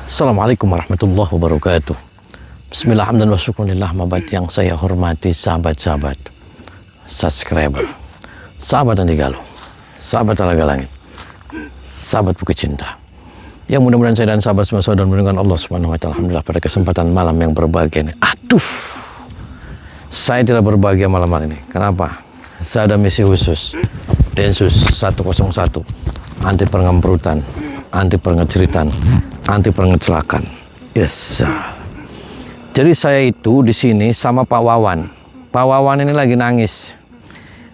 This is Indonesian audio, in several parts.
Assalamualaikum warahmatullahi wabarakatuh. Bismillah, hamdan wa syukurillah. Mabad yang saya hormati sahabat-sahabat subscriber, sahabat Andi Galuh, sahabat Talaga Langit, sahabat Bukit Cinta, yang mudah-mudahan saya dan sahabat semua saudara mendengar Allah Subhanahu wa taala. Alhamdulillah, pada kesempatan malam yang berbahagia ini. Aduh, saya tidak berbahagia malam hari ini. Kenapa? Saya ada misi khusus. Densus 101, anti pengemperutan, anti pengeceritan, anti pengecelakan. Yes. Jadi saya itu di sini sama Pak Wawan. Pak Wawan ini lagi nangis.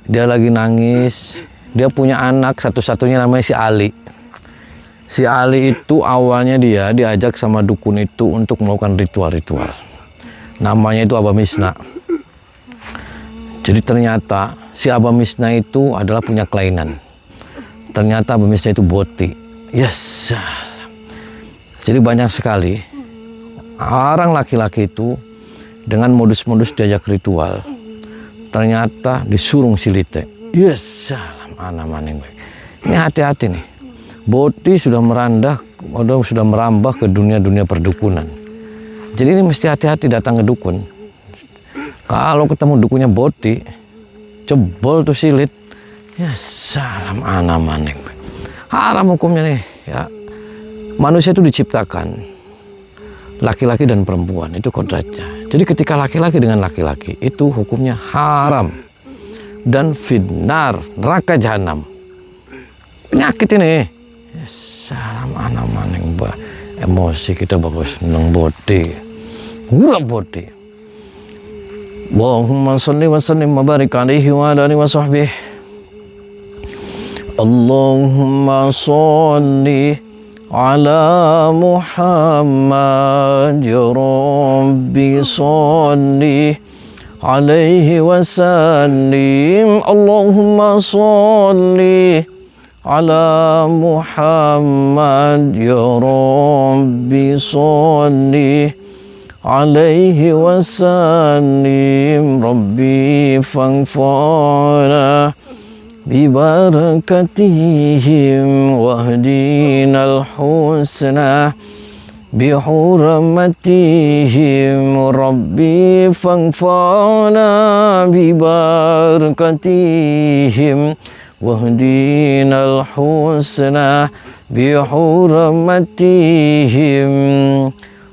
Dia lagi nangis. Dia punya anak satu-satunya namanya si Ali. Si Ali itu awalnya dia diajak sama dukun itu untuk melakukan ritual-ritual. Namanya itu Abah Misna. Jadi ternyata si Abah Misna itu adalah punya kelainan. Ternyata Abah Misna itu boti. Yes. Jadi banyak sekali orang laki-laki itu dengan modus-modus diajak ritual. Ternyata disurung silite. Yes. Ini hati-hati nih. Boti sudah merambah ke dunia-dunia perdukunan. Jadi ini mesti hati-hati datang ke dukun. Kalau ketemu dukunnya boti, jebol tuh silit, ya salam maneng. Haram hukumnya nih, ya. Manusia itu diciptakan laki-laki dan perempuan, itu kodratnya. Jadi ketika laki-laki dengan laki-laki, itu hukumnya haram dan finnar, neraka jahanam. Penyakit ini, ya salam maneng, bah. Emosi kita bagus seneng boti, gurap boti. Allahumma salli wa sallim wa barik alaihi wa ala alihi wa sahbihi. Allahumma salli ala Muhammad ya Rabbi salli alaihi wa sallim. Allahumma salli ala Muhammad ya Rabbi salli alaihi wasallim. Rabbi fangfana bibarakatihim wahdinal husna bihurmatihim. Rabbi fangfana bibarakatihim wahdinal husna bihurmatihim.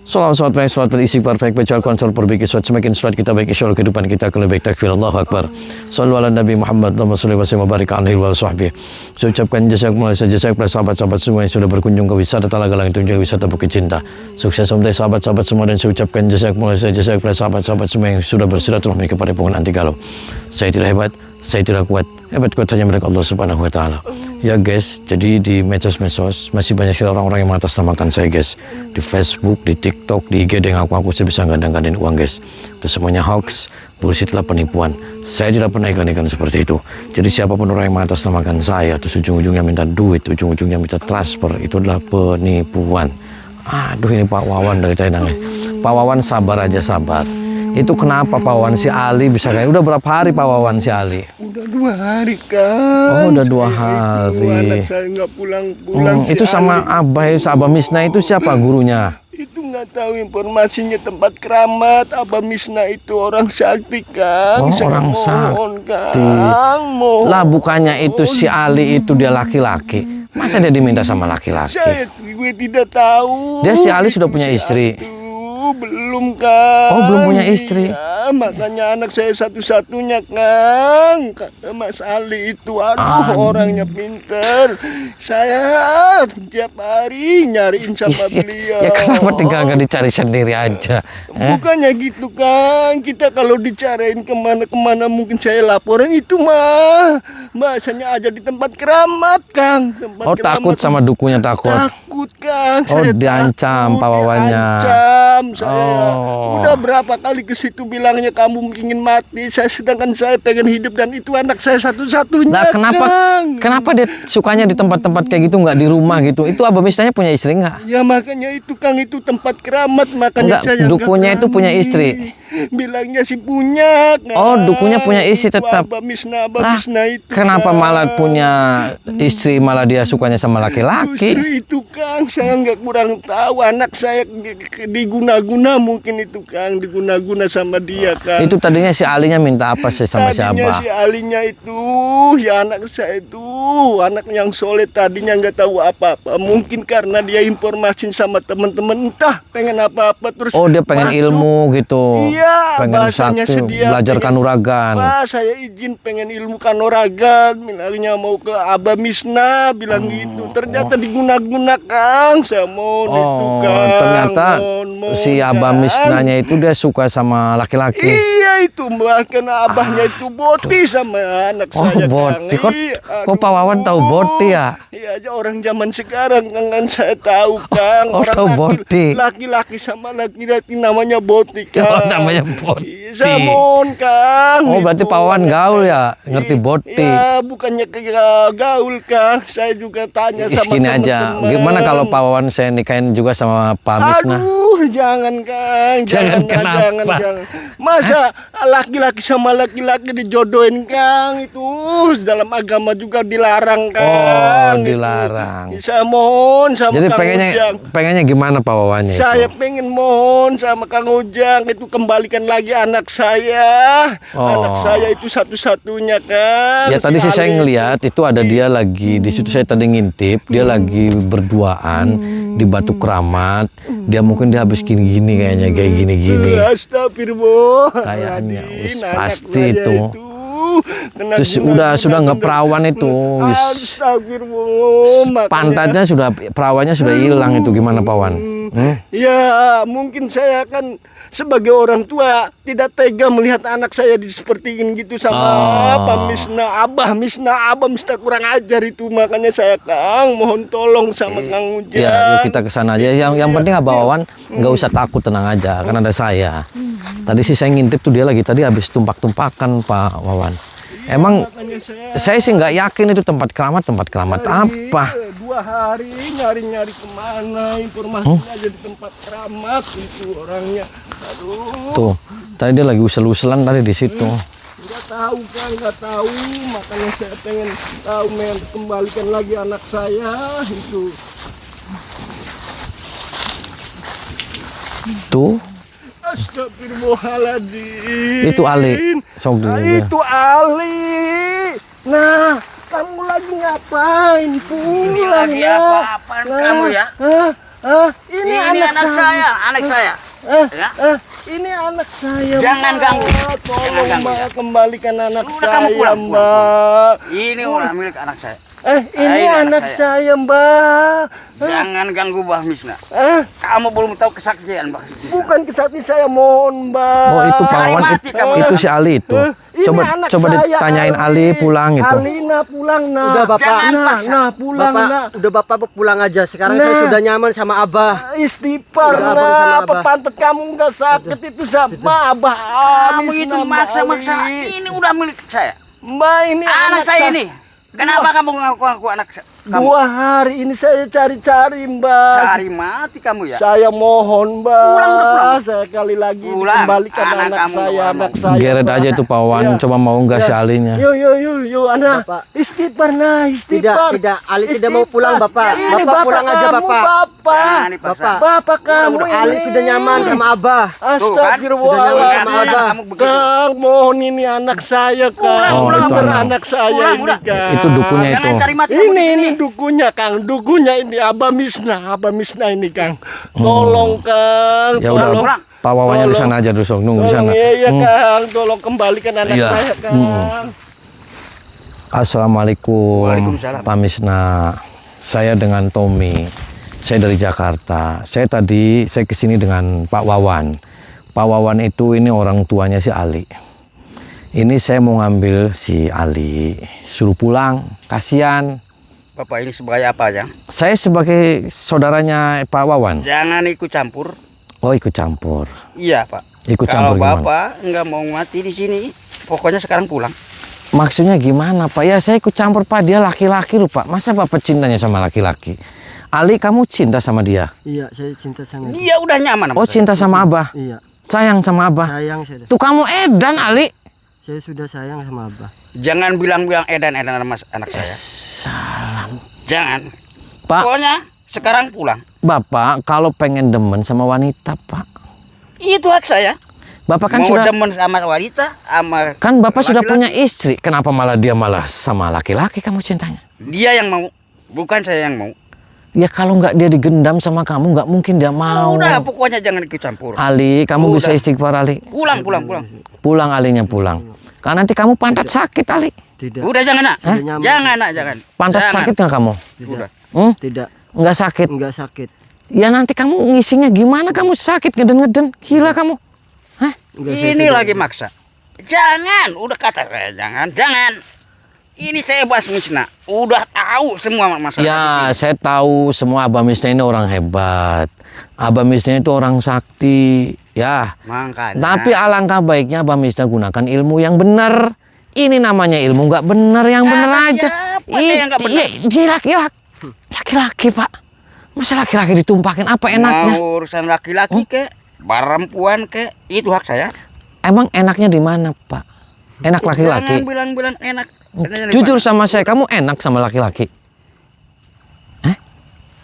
Salawat istighfar baik baca Al-Quran perbaiki salat semakin salat kita baik insyaallah kehidupan kita akan lebih baik. Takbir Allahu Akbar. Shallu ala Nabi Muhammad Allahumma shalli wa sallim wa barik alaihi wa sahbihi. Saya ucapkan jazakumullah jasa kepada sahabat-sahabat semua yang sudah berkunjung ke wisata Talaga Langit dan juga wisata Bukit Cinta. Sukses untuk sahabat-sahabat semua dan saya ucapkan jazakumullah jasa kepada sahabat-sahabat semua yang sudah bersilaturahmi kepada penghuni Anti Galuh. Saya tidak hebat, saya tidak kuat. Hebat kuat hanya milik Allah Subhanahu wa taala. Ya guys, jadi di medsos masih banyak sekali orang-orang yang mengatasnamakan saya guys. Di Facebook, di TikTok, di IG yang aku saya bisa gadang-gadang uang guys. Itu semuanya hoax, bullshit lah, penipuan. Saya tidak pernah iklan-iklan seperti itu. Jadi siapapun orang yang mengatasnamakan saya, terus ujung-ujungnya minta duit, ujung-ujungnya minta transfer, itu adalah penipuan. Aduh, ini Pak Wawan dari tadi nangis. Pak Wawan sabar aja, sabar. Itu kenapa Pak Wawan si Ali bisa kayak udah berapa hari Pak Wawan si Ali? Udah 2 hari kan. Oh udah 2 hari. Anak saya nggak pulang-pulang. Itu sama Abah Misna itu siapa gurunya? Itu nggak tahu informasinya, tempat keramat. Abah Misna itu orang sakti Kang. Oh saya orang mohon, sakti. Kang, mohon. Lah bukannya itu si Ali itu dia laki-laki? Masa dia diminta sama laki-laki? Gue tidak tahu. Dia si Ali sudah punya istri. Belum Kang. Oh belum punya istri. Ya, makanya anak saya satu-satunya Kang. Kata Mas Ali itu, aduh orangnya pinter. Saya tiap hari nyariin sama beliau. Ya kenapa tinggal nggak dicari sendiri aja? Bukannya gitu Kang. Kita kalau dicariin kemana-kemana mungkin saya laporan itu mah. Bahasanya aja di tempat keramat Kang. Oh takut sama dukunya takut. Takut Kang. Oh diancam Pak Wawannya. Diancam saya. Udah berapa kali ke situ bilangnya makanya kamu ingin mati. Sedangkan saya pengen hidup dan itu anak saya satu-satunya. Nah, Kang. kenapa dia sukanya di tempat-tempat kayak gitu, nggak di rumah gitu? Itu Abah Misnanya punya istri nggak? Ya makanya itu Kang, itu tempat keramat, makanya Enggak, saya dukunnya nggak itu punya berani. istri. Bilangnya sih punya. Kang. Oh, dukunnya punya istri Itu tetap. Abah Misna Lah, itu. kenapa Kang. malah punya istri, malah dia sukanya sama Justru laki-laki? itu Kang, saya nggak kurang tahu, anak saya diguna-guna mungkin itu Kang, diguna-guna sama dia Kang. Itu tadinya si Alinya minta apa sih sama si Tadinya Abah? si Alinya itu, ya anak saya itu, anak yang soleh, tadinya nggak tahu apa-apa. Mungkin karena dia informasi sama teman-teman, entah pengen apa-apa terus. Oh, dia pengen masuk. ilmu gitu. Iya, pengen bahasanya satu, sedia belajar pengen- kanuragan. Pak, saya izin pengen ilmu kanuragan, bilangnya mau ke Abah Misna, bilang gitu. Ternyata diguna-guna Kang, saya mohon itu Oh, Kang. ternyata mohon, si Abah Kang. Misnanya itu dia suka sama laki-laki. Iya itu bahkan abahnya itu boti sama anak Oh, saya Kang. boti. Kok Iya, Pak Wawan tahu boti ya? Iya aja orang zaman sekarang kan saya tahu Kang. Oh, Orang tahu boti. laki-laki sama laki-laki namanya boti Kang. Oh, namanya boti. Iya, saya mohon Kang. Oh, berarti Itu Pak Wawan anak gaul saya. ya, ngerti boti. Iya, bukannya gaul Kang. Saya juga tanya sama Gini aja, teman-teman. gimana kalau Pak Wawan saya nikahin juga sama Pak Misna? Aduh, jangan Kang, Jangan, kenapa? jangan. Masa laki-laki sama laki-laki dijodohin Kang, itu dalam agama juga dilarang Oh, Kang. itu. dilarang. Saya mohon sama Jadi Kang Ujang. pengennya gimana Pak Wawannya Saya itu? pengen mohon sama Kang Ujang itu kembalikan lagi anak saya. Oh. Anak saya itu satu-satunya Kang. Ya tadi Si sih saya Ali. ngelihat itu ada dia lagi di situ, saya tadi ngintip dia lagi berduaan di Batu Keramat. Dia mungkin dia habis gini-gini kayaknya kayak gini-gini. Astagfirullah. Kayaknya, wis Anak pasti saya itu. kena Terus guna-guna sudah nggak bener. perawan itu, wis. Astagfirullah. makanya- Pantatnya sudah, perawannya sudah hilang itu, gimana Pak Wan? Ya mungkin saya kan sebagai orang tua tidak tega melihat anak saya sepertiin gitu sama Abah Misna kurang ajar itu, makanya saya Kang mohon tolong sama Kang Ujang. Ya, yuk kita ke sana aja. Yang penting Abah Wawan nggak usah takut, tenang aja, kan ada saya. Tadi sih saya ngintip tuh dia lagi tadi habis tumpak-tumpakan Pak Wawan. Emang Makanya saya sih nggak yakin itu tempat keramat apa. 2 hari nyari-nyari kemana, informasinya aja di tempat keramat itu orangnya. Aduh, Tuh, tadi dia lagi usel-uselan tadi di situ. nggak tahu Kang, nggak tahu. Makanya saya pengen tahu, kembalikan lagi anak saya itu. Tuh, Astagfirullahaladzim. itu Ali. Sok dulu. Itu Ali. Nah, kamu lagi ngapain? Pulang Ini lagi ya. apa-apaan kamu ya? Ini Ini anak saya. Ya? Ini anak saya. Jangan Mbak. ganggu. Tolong Jangan ganggu, Mbak, ya. kembalikan anak Udah, saya, kamu pulang. Mbak. Ini ulah milik anak saya. Ini Ini anak anak saya, Mbak. Jangan ganggu Mbah Misna. Eh, Kamu belum tahu kesaktian Mbah Misna. bukan kesakti saya, mohon, Mbak. Oh, itu Pak Cari Wawan, mati kamu. itu si Ali itu. Ini Coba anak coba saya, ditanyain Ali pulang itu. Alina pulang, nah. Udah, Bapak. Jangan Nah, paksa. nah, pulang, Bapak, nah. udah Bapak pulang aja. Sekarang Nah. saya sudah nyaman sama Abah. Istighfar, Udah, Abang nah. sama Apa Abah. pantat kamu nggak sakit itu sama Abah. Kamu Amis, itu nah, maksa-maksa. Mbak Ali. Ini udah milik saya. Mbak, ini Anak saya ini. Kenapa kamu ngaku-ngaku anak saya? Kamu 2 hari ini saya cari-cari, Mbak. cari mati kamu ya? Saya mohon, Mbak. Pulang, udah pulang. Saya kali lagi Pulang. kembalikan Anak anak kamu saya, udah anak pulang. saya. Geret Mbak. aja itu Pak Wawan, Iya. coba mau nggak si Ya. Alinya? Yuk, anak. Bapak. Istighfar, nah, istighfar. Tidak, Ali tidak mau pulang, Bapak. Ini Bapak pulang aja, kamu, Bapak. Nah, ini paksa. Bapak kamu ini. Ali sudah nyaman sama Abah. Astagfirullahaladzim. sama Abah. Kamu begitu. Kang, mohon ini anak saya, Kang. Oh, Bener itu anak saya Pulang, ini, udah. Kang. Itu dukunya itu. Jangan cari mati kamu di Ini sini. dukunya, Kang. Dukunya ini Abah Misna ini, Kang. Tolong, Kang. Ya udah, Tolong. Pak Wawannya di Tolong. sana aja dulu, sok nunggu di Tolong, sana. iya, Kang. Tolong kembalikan anak Iya. saya, Kang. Assalamualaikum Waalaikumsalam. Pak Misna. Saya dengan Tommy. Saya dari Jakarta. Saya kesini dengan Pak Wawan. Pak Wawan itu ini orang tuanya si Ali. Ini saya mau ngambil si Ali, suruh pulang, kasihan. Bapak ini sebagai apa ya? Saya sebagai saudaranya Pak Wawan. Jangan ikut campur. Oh, ikut campur. Iya Pak. Ikut Kalau campur gimana? Bapak nggak mau mati di sini, pokoknya sekarang pulang. Maksudnya gimana Pak? Ya saya ikut campur Pak, dia laki-laki loh Pak. Masa Bapak cintanya sama laki-laki? Ali, kamu cinta sama dia? Iya, saya cinta sama dia. Dia udah nyaman sama Oh, saya. cinta sama Abah? Iya, Sayang sama Abah? sayang saya. Tuh kamu edan, Ali. Saya sudah sayang sama Abah. Jangan bilang-bilang edan-edan sama anak saya. Salam. Jangan. Pak, Pokoknya sekarang pulang. Bapak kalau pengen demen sama wanita, Pak. Itu hak saya. Bapak kan mau sudah demen sama wanita, sama kan Bapak sudah punya laki-laki. istri. Kenapa malah dia malah sama laki-laki kamu cintanya? Dia yang mau, bukan saya yang mau. Ya kalau nggak dia digendam sama kamu, nggak mungkin dia mau. Udah, pokoknya jangan ikut campur. Ali, kamu Udah. bisa istighfar, Ali. Pulang. Pulang, Alinya pulang. Karena nanti kamu pantat sakit, Ali. Tidak. Udah jangan nak. Hah? Nyaman. Jangan nak, jangan. Pantat Jangan. sakit nggak kamu? Tidak. Udah. Tidak. Nggak sakit. Enggak sakit. Ya nanti kamu ngisinya gimana? Kamu sakit ngeden-ngeden. Gila kamu. Hah? Enggak, saya Ini sudah- lagi maksa. Jangan, udah kata saya jangan. Ini saya bahas musnah. Udah tahu semua masalah. Ya, saya tahu semua Abah Misna ini orang hebat. Abah Misna itu orang sakti. Ya. Makanya. Tapi alangkah baiknya Abah Misna gunakan ilmu yang benar. Ini namanya ilmu nggak benar, yang benar Kata aja. siapa saya yang nggak benar? Dia laki-laki. Laki-laki, Pak. Masa laki-laki ditumpakin apa enaknya? Mau urusan laki-laki ke, perempuan ke, itu hak saya. Emang enaknya di mana, Pak? Enak laki-laki. Jangan bilang-bilang enak. Enaknya di Jujur mana? sama saya, kamu enak sama laki-laki?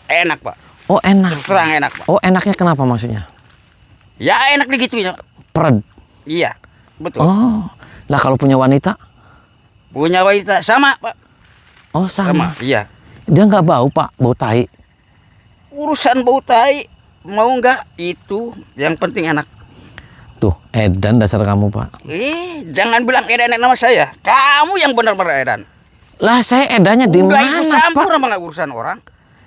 Enak pak. Oh, enak. Terang enak pak. Oh, enaknya kenapa maksudnya? Ya enak digituin. Perd. Iya, betul. Oh. Lah kalau punya wanita? Punya wanita sama pak. Oh, sama. Iya. Dia nggak bau, Pak, bau tai. Urusan bau tai mau nggak itu yang penting enak. Tuh, edan dasar kamu, Pak. Jangan bilang edan nama saya. Kamu yang benar-benar edan. Lah saya edannya di Udah ikut mana, campur Pak? sama nggak urusan orang.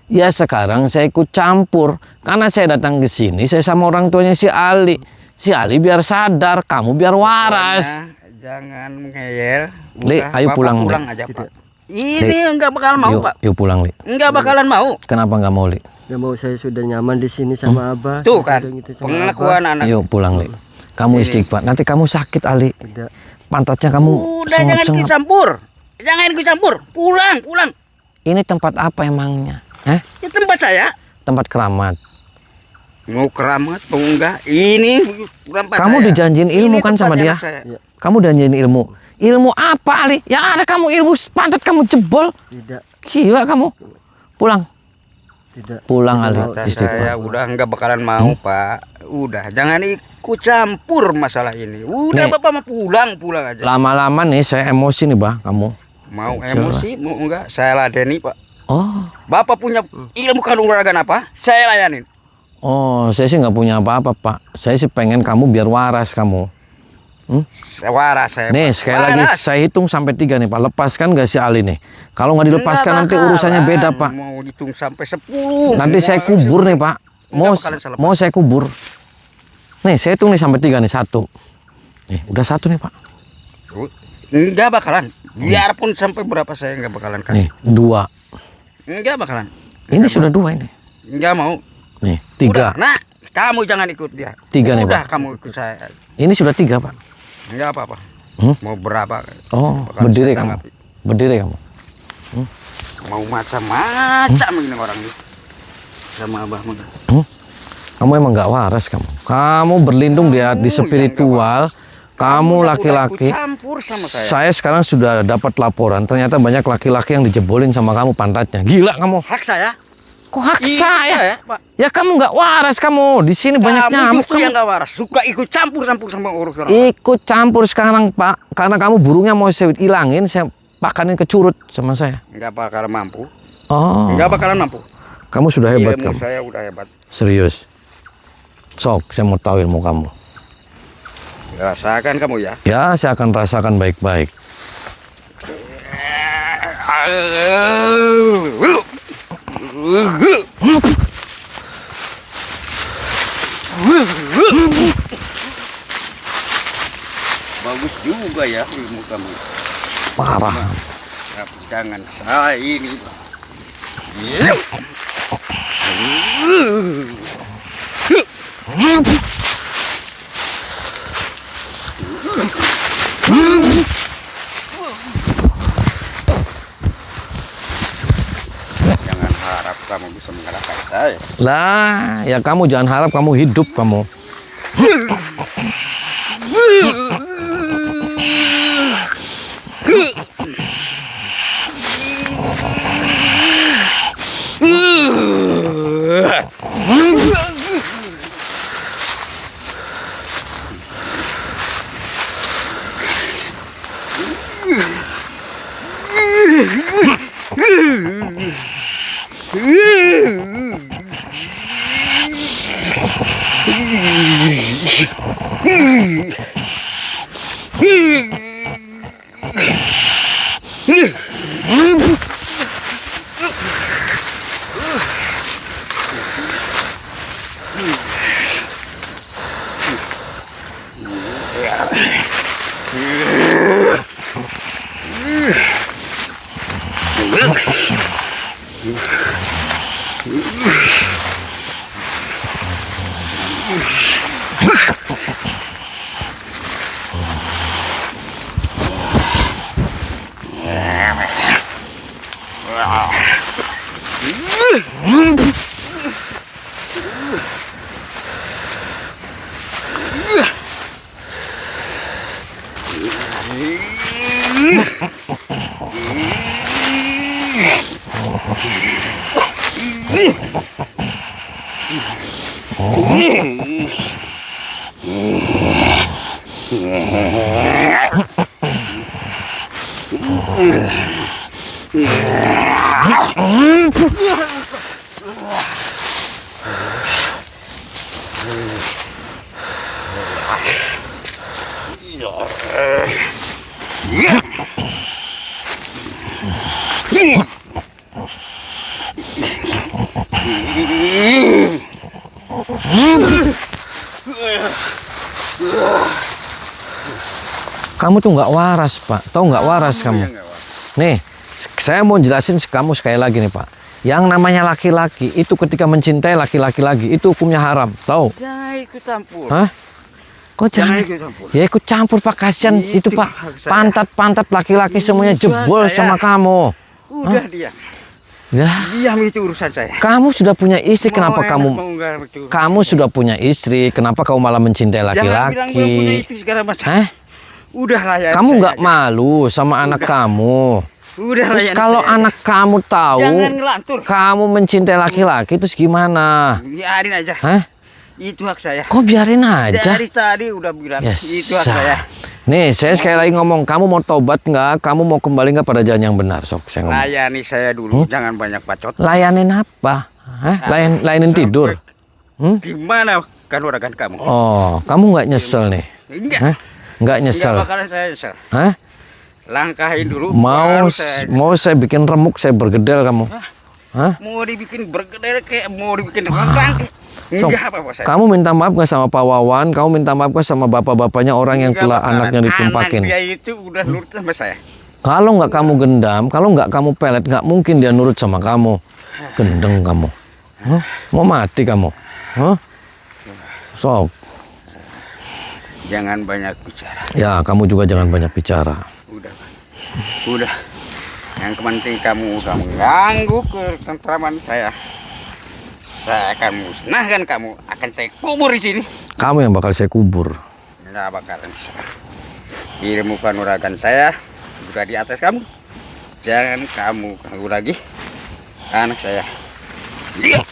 Ya sekarang saya ikut campur karena saya datang ke sini saya sama orang tuanya si Ali. Si Ali biar sadar, kamu biar waras. Pokoknya jangan ngeyel. Li, Udah, ayo Bapak pulang, Li. pulang aja pak. Ini nggak bakal mau Yuk, pak. yuk pulang, Li. Nggak bakalan mau. Kenapa nggak mau, Li? Nggak mau, saya sudah nyaman di sini sama Abah. Tuh Saya kan, sudah gitu sama pengakuan anak. Yuk pulang, Li. Kamu istighfar. Nanti kamu sakit, Ali. Abah. Tidak. Pantatnya kamu Udah jangan ikut sengap-sengap. campur. Jangan ikut campur. Pulang. Ini tempat apa emangnya? Ini tempat saya. Tempat keramat. Mau keramat mau enggak? Ini tempat Kamu saya. dijanjiin ilmu Ini kan sama tempat dia? anak saya. Kamu dijanjiin ilmu. Ilmu apa, Ali? Ya ada kamu ilmu pantat kamu jebol. Tidak. Gila kamu. Pulang. Tidak. Pulang, Ali. Kata saya Istighfar. udah enggak bakalan mau pak. Udah jangan ikut campur masalah ini. Udah Nih. bapak mau pulang aja. Lama-lama nih saya emosi nih, Bah, kamu. Mau Jelas. emosi mau enggak? Saya ladeni pak. Oh. Bapak punya ilmu kanuragan apa? Saya layanin. Oh, saya sih nggak punya apa-apa, Pak. Saya sih pengen kamu biar waras kamu. Saya waras saya. Nih, Pak. sekali lagi Waras. saya hitung sampai 3 nih, Pak. Lepaskan gak si Ali nih? Kalau nggak dilepaskan Enggak nanti urusannya bakalan. beda, Pak. Mau hitung sampai 10. Nanti saya kubur nih, Pak. Mau Enggak bakalan saya mau saya kubur. Nih, saya hitung nih sampai 3 nih, 1. Nih, udah 1 nih, Pak. Enggak bakalan. Biarpun sampai berapa saya enggak bakalan Nih, kasih. 2. Enggak bakalan. Ini sudah 2 ini. Enggak mau. Nih, Udah, 3. nah, kamu jangan ikut dia. 3 nih, Udah Pak. kamu ikut saya. Ini sudah 3, Pak. Enggak apa-apa. Hmm? Mau berapa? Oh, bakalan berdiri saya kamu. tanggapi. Berdiri kamu. Mau macam-macam ini orang ini. Sama abah mah. Kamu emang nggak waras kamu. Kamu berlindung di Kamu spiritual. Kamu udah laki-laki. ikut campur sama saya. Saya sekarang sudah dapat laporan. Ternyata banyak laki-laki yang dijebolin sama kamu pantatnya. Gila kamu. Hak saya. Kok hak Iya, saya? Pak. Ya kamu nggak waras kamu. Di sini banyak Kamu nyamuk. justru Kamu yang gak waras. Suka ikut campur sama urusan orang. ikut campur sekarang, Pak. Karena kamu burungnya mau saya hilangin, saya pakanin ke curut sama saya. Enggak bakalan mampu. Oh. Enggak bakalan mampu. Kamu sudah hebat Ilmu kamu. saya udah hebat. Serius. Sok, saya mau tahu ilmu kamu. Rasakan kamu ya. Ya, saya akan rasakan baik-baik. Bagus juga ya ilmu kamu. Parah. Tapi jangan salah ini. Iya. kamu bisa mengalahkan saya. Lah, ya kamu jangan harap kamu hidup kamu. Kamu tuh nggak waras, Pak. Tahu nggak waras kamu? Nih, saya mau jelasin kamu sekali lagi nih, Pak. Yang namanya laki-laki itu ketika mencintai laki-laki lagi itu hukumnya haram. Tahu? Jangan ikut campur. Hah? Kok jangan? ikut campur. Ya ikut campur, Pak. Kasian itu, Pak. hak saya. Pantat-pantat laki-laki semuanya jebol saya. sama kamu. Udah diam. Ya, Diam, itu urusan saya. kamu sudah punya istri, kenapa Mau enak, kamu? mau enggak, itu urusan Kamu saya. sudah punya istri, kenapa kamu malah mencintai Jangan bilang belum punya laki-laki? istri segala macam. Hah? Udah layani Kamu saya nggak aja. malu sama anak kamu? Udah Terus layani kalau saya aja. anak kamu tahu Jangan ngelantur. kamu mencintai laki-laki, terus gimana? Biarin aja. Hah? Itu hak saya. Kok biarin aja? Dari tadi udah bilang Ya, itu hak sah. saya. Nih, saya sekali lagi ngomong, kamu mau tobat nggak? Kamu mau kembali nggak pada jalan yang benar? Sok, saya ngomong. Layani saya dulu, jangan banyak bacot. Layanin apa? Hah? Layanin tidur? Hmm? Gimana kanuragan kamu? Oh, kamu nggak nyesel nih? Enggak. Hah? Nggak nyesel? Enggak bakalan saya nyesel. Hah? Langkahin dulu. Mau baru saya, mau saya bikin remuk, saya bergedel kamu? Hah? mau dibikin bergedel kayak mau dibikin renggang. Sok, Enggak apa-apa saya. kamu minta maaf nggak sama Pak Wawan? Kamu minta maaf nggak sama bapak-bapaknya orang yang Enggak telah bakalan. anaknya ditumpakin? Anak dia itu udah nurut sama saya. Kalau nggak kamu gendam, kalau nggak kamu pelet, nggak mungkin dia nurut sama kamu. Gendeng kamu. Hah? Mau mati kamu? Hah? Sok. Jangan banyak bicara. Ya, kamu juga jangan banyak bicara. Udah. Udah. Yang penting kamu udah mengganggu ketentraman saya. Saya akan musnahkan kamu. Akan saya kubur di sini. Kamu yang bakal saya kubur. Nggak bakalan bisa. Ilmu kanuragan saya juga di atas kamu. Jangan kamu ganggu lagi anak saya. Lihat.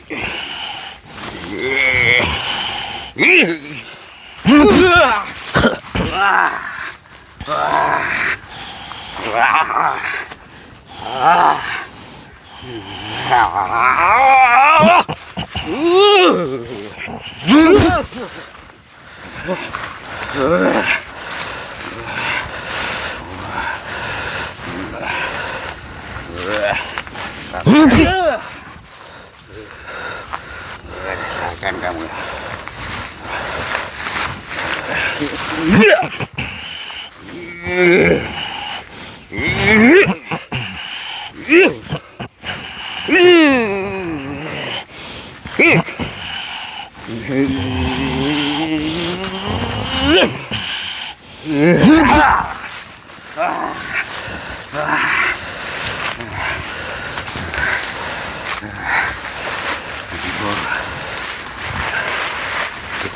Rasakan kamu.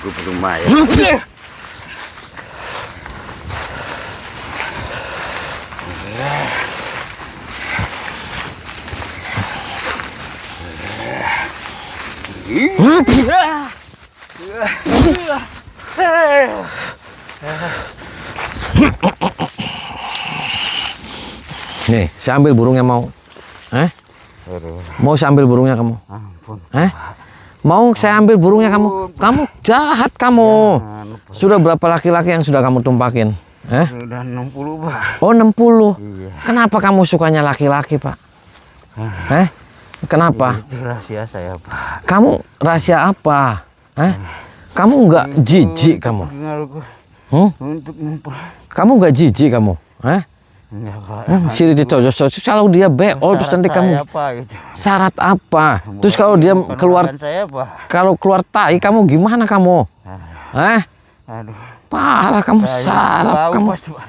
Gue belum mayat. Nih, saya ambil burungnya mau. Mau saya ambil burungnya kamu? Ampun. Mau saya ambil burungnya kamu? Kamu jahat kamu. Sudah berapa laki-laki yang sudah kamu tumpakin? Sudah 60, Pak. Oh, 60. Iya. Kenapa kamu sukanya laki-laki, Pak? Kenapa? Itu rahasia saya, Pak. Kamu rahasia apa? Kamu nggak jijik kamu? Untuk numpang. Kamu nggak jijik kamu? Enggak, Pak. Siri dicocok-cocok. Kalau dia beol terus nanti kamu Apa, gitu. syarat apa? Terus kalau dia keluar, Saya, Pak. kalau keluar tai kamu gimana kamu? Aduh. Parah kamu, sarap Bau kamu. pasti, Pak.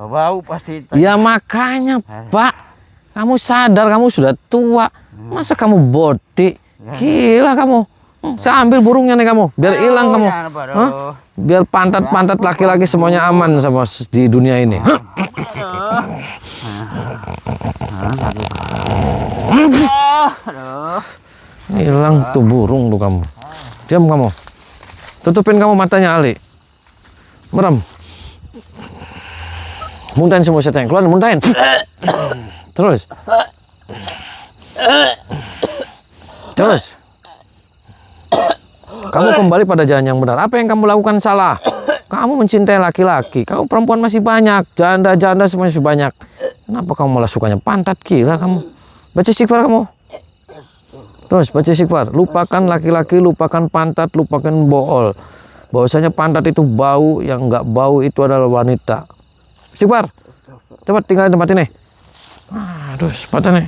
Bau pasti. Ya makanya Pak, kamu sadar kamu sudah tua. Masa kamu body? Gila kamu. Saya ambil burungnya nih kamu, biar hilang kamu. Biar pantat-pantat laki-laki semuanya aman sama di dunia ini. Hilang tuh burung tuh kamu. Diam kamu. Tutupin kamu matanya Ali. Merem. Muntahin semua setan. Keluar, muntahin. Terus. Terus. Kamu kembali pada jalan yang benar. Apa yang kamu lakukan salah? Kamu mencintai laki-laki. Kamu perempuan masih banyak. Janda-janda semuanya masih banyak. Kenapa kamu malah sukanya pantat? Gila kamu. Baca istighfar kamu. Terus baca istighfar. Lupakan laki-laki, lupakan pantat, lupakan bool. Bahwasanya pantat itu bau, yang nggak bau itu adalah wanita. Istighfar. Cepat tinggalin tempat ini. Aduh, sepatah nih.